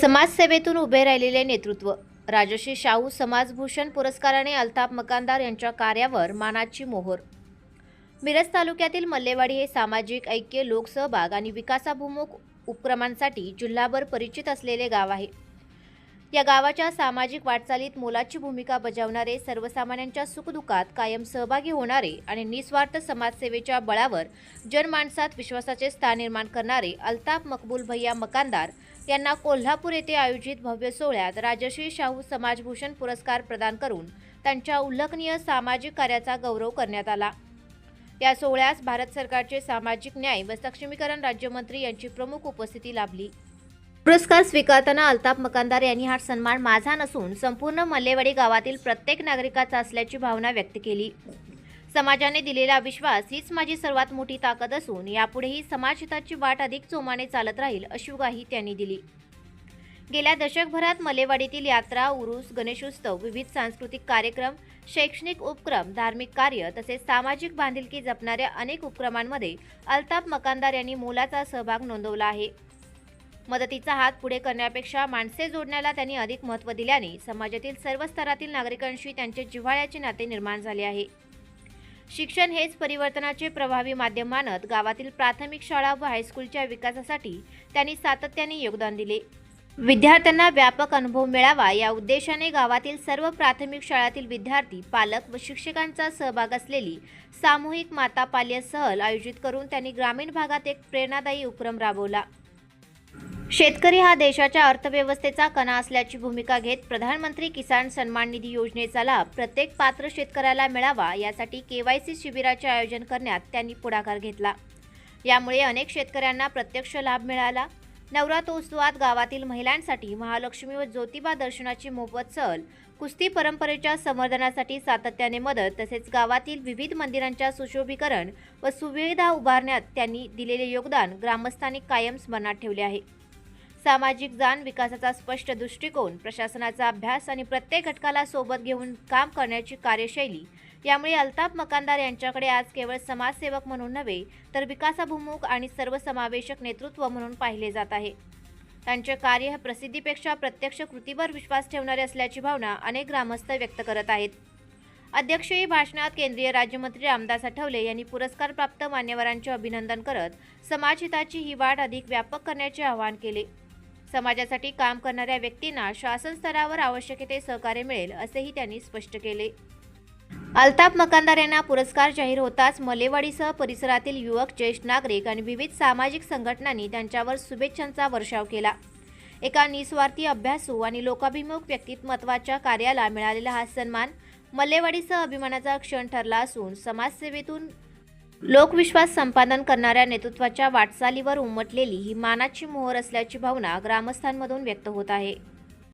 समाजसेवेतून उभे राहिलेले नेतृत्व राजश्री शाहू समाजभूषण पुरस्काराने अल्ताफ मकानदार यांच्या कार्यावर मानाची मोहर। मिरज तालुक्यातील मल्लेवाडी हे सामाजिक ऐक्य, लोकसहभाग आणि विकासाभिमुख उपक्रमांसाठी जिल्हाभर परिचित असलेले गाव आहे। या गावाच्या सामाजिक वाटचालीत मोलाची भूमिका बजावणारे, सर्वसामान्यांच्या सुखदुःखात कायम सहभागी होणारे आणि निस्वार्थ समाजसेवेच्या बळावर जनमानसात विश्वासाचे स्थान निर्माण करणारे अल्ताफ मकबूल भैया मकानदार यांना कोल्हापूर येथे आयोजित भव्य सोहळ्यात राजश्री शाहू समाजभूषण पुरस्कार प्रदान करून त्यांच्या उल्लेखनीय सामाजिक कार्याचा गौरव करण्यात आला। या सोहळ्यास भारत सरकारचे सामाजिक न्याय व सक्षमीकरण राज्यमंत्री यांची प्रमुख उपस्थिती लाभली। पुरस्कार स्वीकारताना अल्ताफ मकानदार यांनी हा सन्मान माझा नसून संपूर्ण मल्लेवाडी गावातील प्रत्येक नागरिकाचा असल्याची भावना व्यक्त केली। समाजाने दिलेला विश्वास हीच माझी सर्वात मोठी ताकद असून यापुढेही समाजहिताची वाट अधिक जोमाने चालत राहील अशी ग्वाही त्यांनी दिली। गेल्या दशकभरात मल्लेवाडीतील यात्रा, उरूस, गणेशोत्सव, विविध सांस्कृतिक कार्यक्रम, शैक्षणिक उपक्रम, धार्मिक कार्य तसेच सामाजिक बांधिलकी जपणाऱ्या अनेक उपक्रमांमध्ये अल्ताफ मकानदार यांनी मोलाचा सहभाग नोंदवला आहे। मदतीचा हात पुढे करण्यापेक्षा माणसे जोडण्याला त्यांनी अधिक महत्त्व दिल्याने समाजातील सर्व स्तरातील नागरिकांशी त्यांचे जिव्हाळ्याचे नाते निर्माण झाले आहे। शिक्षण हेच परिवर्तनाचे प्रभावी माध्यम मानत गावातील प्राथमिक शाळा व हायस्कूलच्या विकासासाठी त्यांनी सातत्याने योगदान दिले। विद्यार्थ्यांना व्यापक अनुभव मिळावा या उद्देशाने गावातील सर्व प्राथमिक शाळांतील विद्यार्थी, पालक व शिक्षकांचा सहभाग असलेली सामूहिक माता पाल्य सहल आयोजित करून त्यांनी ग्रामीण भागात एक प्रेरणादायी उपक्रम राबवला। शेतकरी हा देशाच्या अर्थव्यवस्थेचा कणा असल्याची भूमिका घेत प्रधानमंत्री किसान सन्मान निधी योजनेचा लाभ प्रत्येक पात्र शेतकऱ्याला मिळावा यासाठी KYC शिबिराचे आयोजन करण्यात त्यांनी पुढाकार घेतला। यामुळे अनेक शेतकऱ्यांना प्रत्यक्ष लाभ मिळाला। नवरात्रोत्सवात गावातील महिलांसाठी महालक्ष्मी व ज्योतिबा दर्शनाची मोफत सहल, कुस्ती परंपरेच्या संवर्धनासाठी सातत्याने मदत तसेच गावातील विविध मंदिरांच्या सुशोभीकरण व सुविधा उभारण्यात त्यांनी दिलेले योगदान ग्रामस्थांनी कायम स्मरणात ठेवले आहे। सामाजिक जाण, विकासाचा स्पष्ट दृष्टिकोन, प्रशासनाचा अभ्यास आणि प्रत्येक घटकाला सोबत घेऊन काम करण्याची कार्यशैली यामुळे अल्ताफ मकानदार यांच्याकडे आज केवळ समाजसेवक म्हणून नव्हे तर विकासाभिमुख आणि सर्वसमावेशक नेतृत्व म्हणून पाहिले जात आहे। त्यांचे कार्य हे प्रसिद्धीपेक्षा प्रत्यक्ष कृतीवर विश्वास ठेवणारे असल्याची भावना अनेक ग्रामस्थ व्यक्त करत आहेत। अध्यक्षीय भाषणात केंद्रीय राज्यमंत्री रामदास आठवले यांनी पुरस्कार प्राप्त मान्यवरांचे अभिनंदन करत समाजहिताची ही वाट अधिक व्यापक करण्याचे आवाहन केले। समाजासाठी काम करणाऱ्या व्यक्तींना शासन स्तरावर आवश्यक ते सहकार्य मिळेल असेही त्यांनी स्पष्ट केले। अल्ताफ मकानदार यांना पुरस्कार जाहीर होताच मल्लेवाडीसह परिसरातील युवक, ज्येष्ठ नागरिक आणि विविध सामाजिक संघटनांनी त्यांच्यावर शुभेच्छांचा वर्षाव केला। एका निस्वार्थी, अभ्यासू आणि लोकाभिमुख व्यक्तिमत्वाच्या कार्याला मिळालेला हा सन्मान मल्लेवाडीसह अभिमानाचा क्षण ठरला असून समाजसेवेतून लोकविश्वास संपादन करणाऱ्या नेतृत्वाच्या वाटचालीवर उमटलेली ही मानाची मोहर असल्याची भावना ग्रामस्थांमधून व्यक्त होत आहे।